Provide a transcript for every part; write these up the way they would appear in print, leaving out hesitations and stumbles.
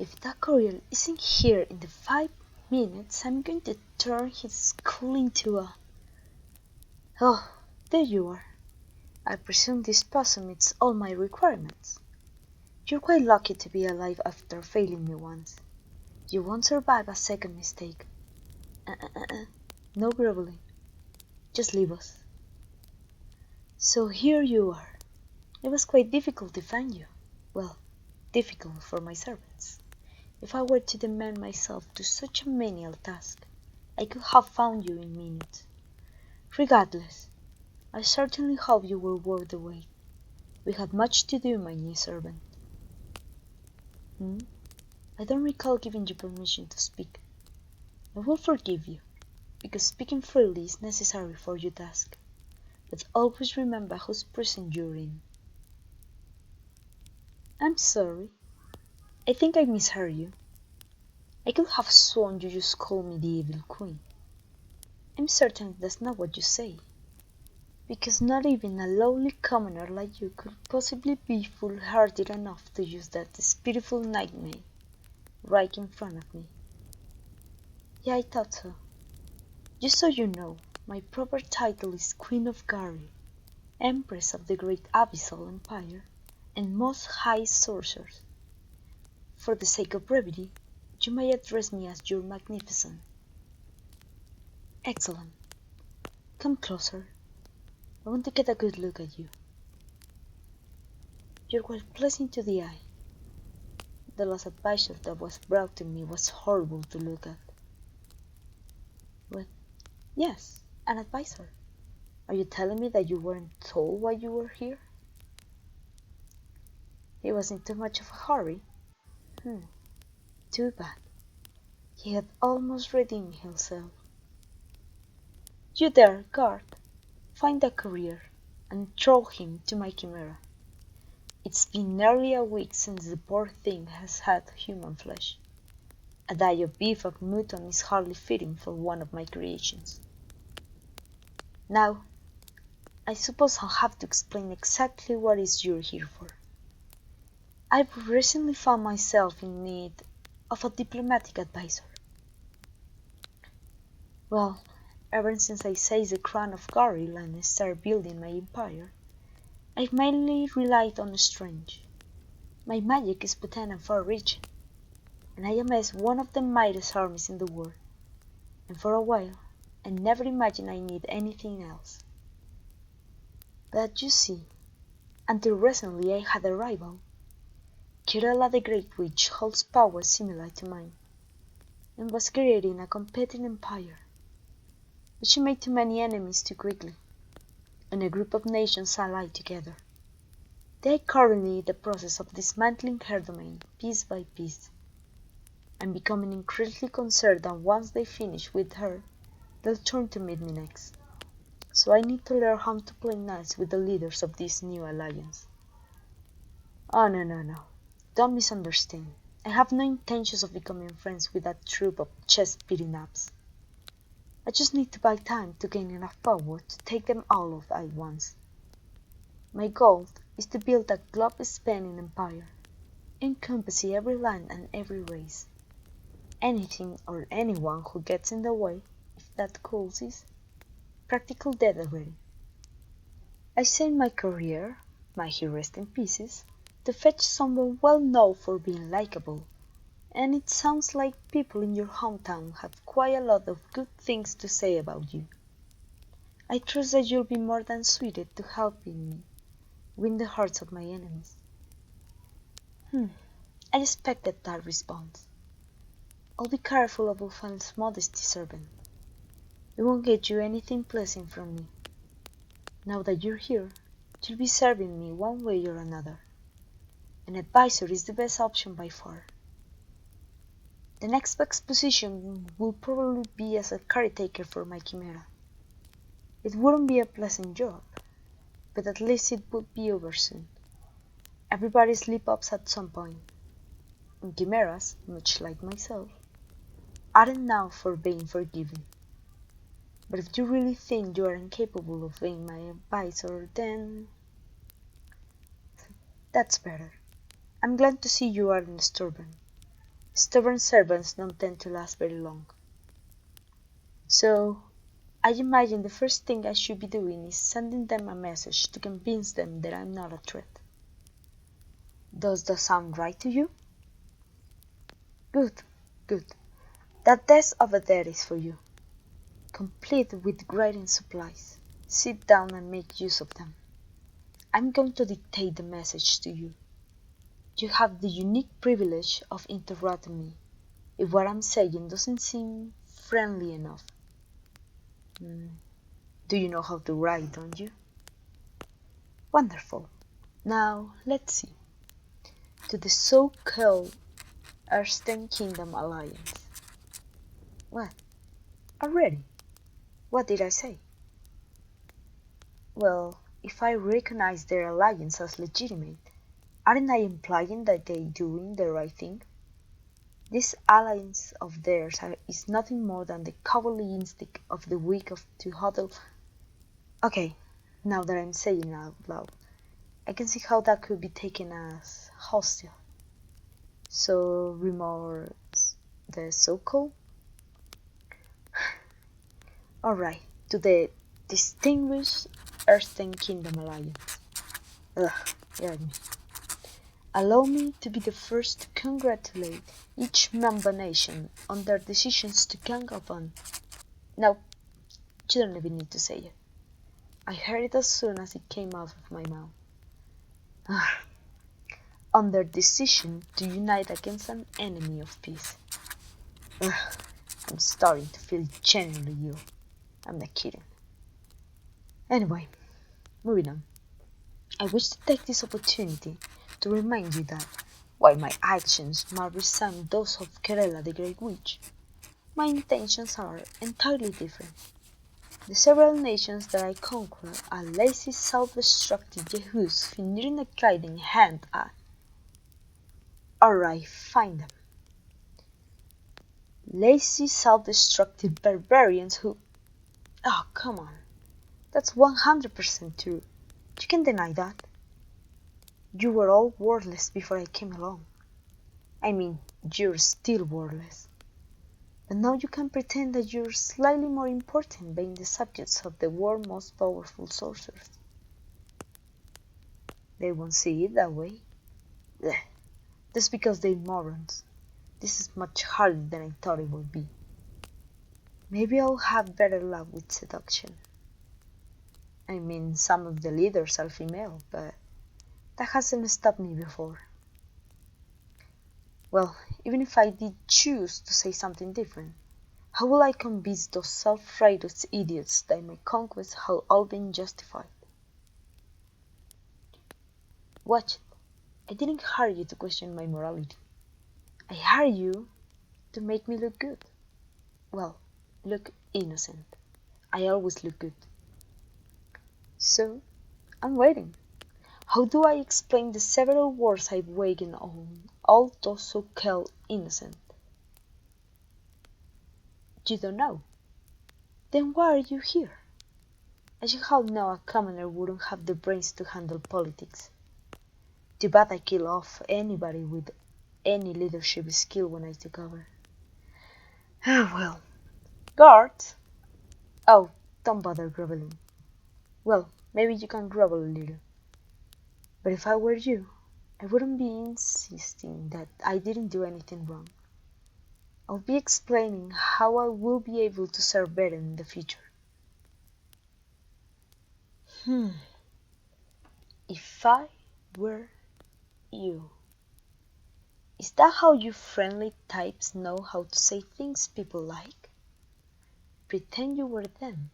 If that courier isn't here in the 5 minutes, I'm going to turn his skull into a... Oh, there you are. I presume this possum meets all my requirements. You're quite lucky to be alive after failing me once. You won't survive a second mistake. No groveling. Just leave us. So here you are. It was quite difficult to find you. Well, difficult for my servants. If I were to demand myself to such a menial task, I could have found you in minutes. Regardless, I certainly hope you were worth the wait. We had much to do, my new servant. I don't recall giving you permission to speak. I will forgive you, because speaking freely is necessary for your task. But always remember whose prison you're in. I'm sorry. I think I misheard you. I could have sworn you just called me the evil queen. I'm certain that's not what you say. Because not even a lowly commoner like you could possibly be foolhardy enough to use that spiteful nightmare right in front of me. Yeah, I thought so. Just so you know, my proper title is Queen of Gary, Empress of the Great Abyssal Empire, and Most High Sorceress. For the sake of brevity, you may address me as Your Magnificent. Excellent. Come closer. I want to get a good look at you. You're quite pleasant to the eye. The last advisor that was brought to me was horrible to look at. But, yes, an advisor. Are you telling me that you weren't told why you were here? He was in too much of a hurry. Too bad. He had almost redeemed himself. You there, guard. Find that courier, and throw him to my chimera. It's been nearly a week since the poor thing has had human flesh. A diet of beef and mutton is hardly fitting for one of my creations. Now, I suppose I'll have to explain exactly what it is you're here for. I've recently found myself in need of a diplomatic advisor. Well, ever since I seized the crown of Garil and started building my empire, I've mainly relied on strange. My magic is potent and far-reaching, and I amassed one of the mightiest armies in the world, and for a while I never imagined I need anything else. But you see, until recently I had a rival. Kirella the Great Witch holds power similar to mine, and was creating a competing empire. But she made too many enemies too quickly, and a group of nations allied together. They are currently in the process of dismantling her domain, piece by piece. I'm becoming increasingly concerned that once they finish with her, they'll turn to meet me next. So I need to learn how to play nice with the leaders of this new alliance. Oh, no. Don't misunderstand. I have no intentions of becoming friends with that troop of chest-beating-ups. I just need to buy time to gain enough power to take them all off at once. My goal is to build a globe-spanning empire, encompassing every land and every race. Anything or anyone who gets in the way, if that calls is, practical death already. I sent my courier, may he rest in pieces, to fetch someone well known for being likable, and it sounds like people in your hometown have quite a lot of good things to say about you. I trust that you'll be more than suited to helping me win the hearts of my enemies. I expected that response. I'll be careful of false modesty, servant. It won't get you anything pleasant from me. Now that you're here, you'll be serving me one way or another. An advisor is the best option by far. The next best position will probably be as a caretaker for my chimera. It wouldn't be a pleasant job, but at least it would be over soon. Everybody slip-ups at some point, and chimeras, much like myself, aren't known for being forgiving. But if you really think you are incapable of being my advisor, then that's better. I'm glad to see you aren't stubborn. Stubborn servants don't tend to last very long. So, I imagine the first thing I should be doing is sending them a message to convince them that I'm not a threat. Does that sound right to you? Good, good. That desk over there is for you, complete with writing supplies. Sit down and make use of them. I'm going to dictate the message to you. You have the unique privilege of interrupting me if what I'm saying doesn't seem friendly enough. Do you know how to write, don't you? Wonderful. Now, let's see. To the so-called Eastern Kingdom Alliance. What? Already? What did I say? Well, if I recognize their alliance as legitimate, aren't I implying that they're doing the right thing? This alliance of theirs is nothing more than the cowardly instinct of the weak to huddle. Okay, now that I'm saying it out loud, I can see how that could be taken as hostile. So, remorse the so-called? Alright, to the distinguished Eastern Kingdom Alliance. Ugh, hear me. Allow me to be the first to congratulate each member nation on their decisions to gang upon. No, you don't even need to say it. I heard it as soon as it came out of my mouth. On their decision to unite against an enemy of peace. I'm starting to feel genuinely ill. I'm not kidding. Anyway, moving on. I wish to take this opportunity to remind you that, while my actions might resemble those of Kerala the Great Witch, my intentions are entirely different. The several nations that I conquer are lazy, self-destructive yahoos who need a guiding hand at. Alright, find them. Lazy, self-destructive barbarians who... Oh, come on. That's 100% true. You can deny that. You were all worthless before I came along. I mean, you're still worthless. But now you can pretend that you're slightly more important being the subjects of the world's most powerful sorcerers. They won't see it that way. Blech. That's because they're morons. This is much harder than I thought it would be. Maybe I'll have better luck with seduction. I mean, some of the leaders are female, but that hasn't stopped me before. Well, even if I did choose to say something different, how will I convince those self-righteous idiots that my conquests have all been justified? Watch it. I didn't hire you to question my morality. I hired you to make me look good. Well, look innocent. I always look good. So, I'm waiting. How do I explain the several words I've wagged on all those so-called innocent? You don't know? Then why are you here? As you all know, a commoner wouldn't have the brains to handle politics. Too bad I kill off anybody with any leadership skill when I took over. Ah, well. Guards? Oh, don't bother groveling. Well, maybe you can grovel a little. But if I were you, I wouldn't be insisting that I didn't do anything wrong. I'll be explaining how I will be able to serve better in the future. If I were you. Is that how you friendly types know how to say things people like? Pretend you were them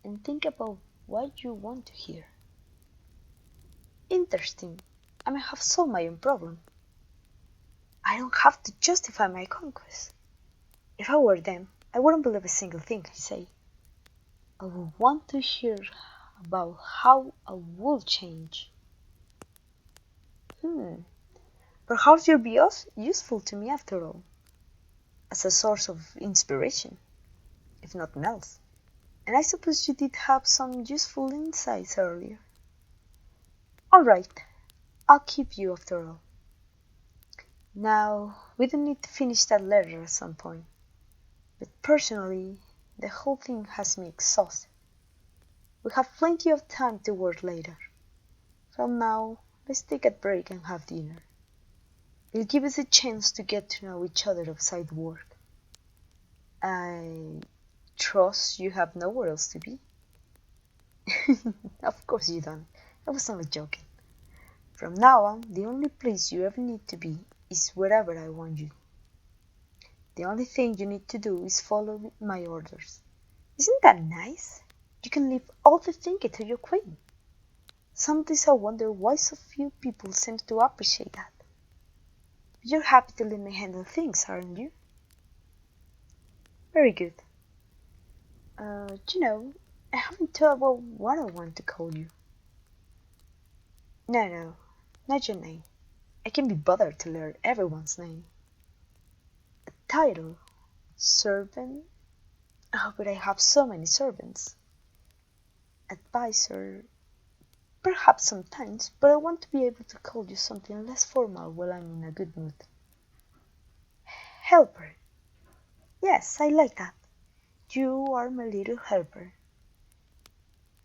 and think about what you want to hear. Interesting. I may have solved my own problem. I don't have to justify my conquest. If I were them, I wouldn't believe a single thing I say. I would want to hear about how I would change. Perhaps you'll be useful to me after all, as a source of inspiration, if nothing else. And I suppose you did have some useful insights earlier. Alright, I'll keep you after all. Now, we don't need to finish that letter at some point, but personally, the whole thing has me exhausted. We have plenty of time to work later. From now, let's take a break and have dinner. It'll give us a chance to get to know each other outside work. I trust you have nowhere else to be. Of course you don't. I was only joking. From now on, the only place you ever need to be is wherever I want you. The only thing you need to do is follow my orders. Isn't that nice? You can leave all the thinking to your queen. Some days I wonder why so few people seem to appreciate that. But you're happy to let me handle things, aren't you? Very good. I haven't thought about what I want to call you. No, not your name. I can be bothered to learn everyone's name. A title? Servant? Oh, but I have so many servants. Advisor? Perhaps sometimes, but I want to be able to call you something less formal while I'm in a good mood. Helper. Yes, I like that. You are my little helper.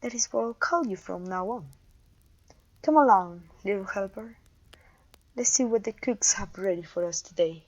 That is what I'll call you from now on. Come along, little helper. Let's see what the cooks have ready for us today.